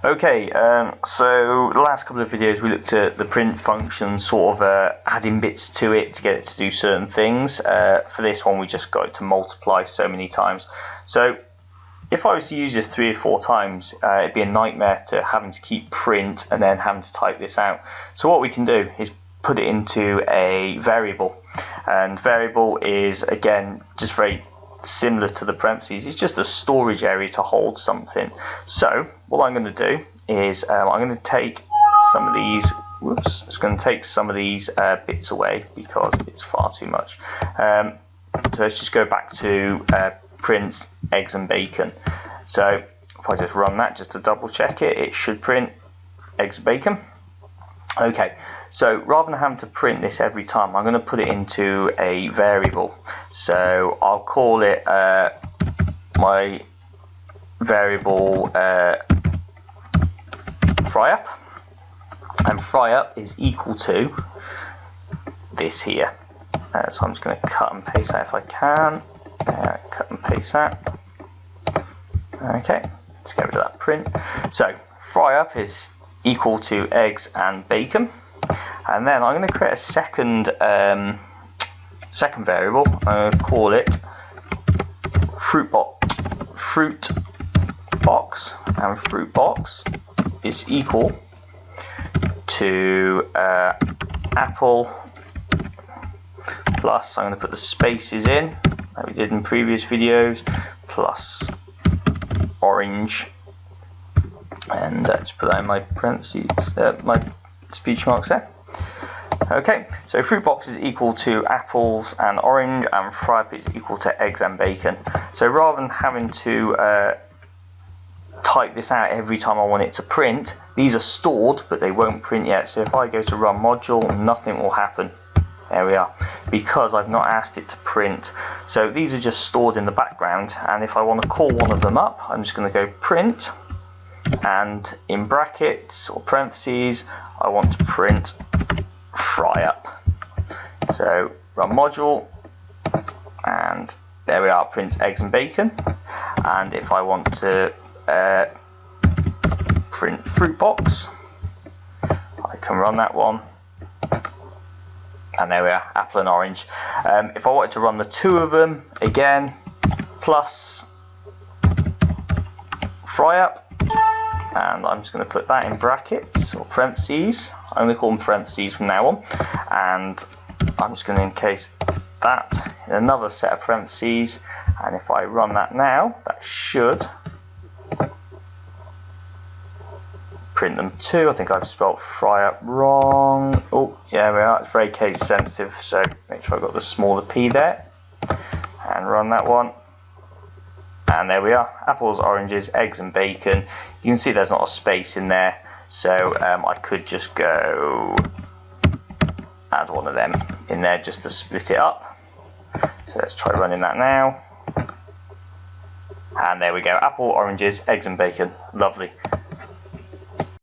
Okay, so the last couple of videos we looked at the print function, sort of adding bits to it to get it to do certain things. For this one we just got it to multiply so many times. So if I was to use this 3 or 4 times, it'd be a nightmare to having to keep print and then having to type this out. So what we can do is put it into a variable, and variable is again just very similar to the parentheses. It's just a storage area to hold something. So what I'm going to do is I'm going to take some of these. It's going to take some of these bits away because it's far too much. So let's just go back to print eggs and bacon. So if I just run that just to double check it, it should print eggs and bacon. Okay, so rather than having to print this every time, I'm going to put it into a variable. So I'll call it my variable fry-up, and fry-up is equal to this here. So I'm just going to cut and paste that if I can. Cut and paste that. Okay, let's get rid of that print. So fry-up is equal to eggs and bacon. And then I'm going to create a second variable. I'm going to call it fruit box, and fruit box is equal to apple plus, I'm going to put the spaces in like we did in previous videos, plus orange, and just put that in my parentheses, my speech marks there. Okay, so fruit box is equal to apples and orange, and fry-up is equal to eggs and bacon. So rather than having to type this out every time I want it to print, these are stored but they won't print yet. So if I go to run module, nothing will happen. There we are, because I've not asked it to print. So these are just stored in the background, and if I want to call one of them up, I'm just going to go print, and in brackets or parentheses I want to print fry-up. So run module, and there we are, print eggs and bacon. And if I want to print fruit box, I can run that one, and there we are, apple and orange. If I wanted to run the two of them again, plus fry-up, and I'm just going to put that in brackets or parentheses. I'm going to call them parentheses from now on, and I'm just going to encase that in another set of parentheses, and if I run that now, that should print them too. I think I've spelled fry-up wrong. Oh, yeah, we are. It's very case sensitive, so make sure I've got the smaller p there, and run that one. And there we are, apples, oranges, eggs and bacon. You can see there's not a space in there, so I could just go add one of them in there just to split it up. So let's try running that now. And there we go, apple, oranges, eggs and bacon. Lovely.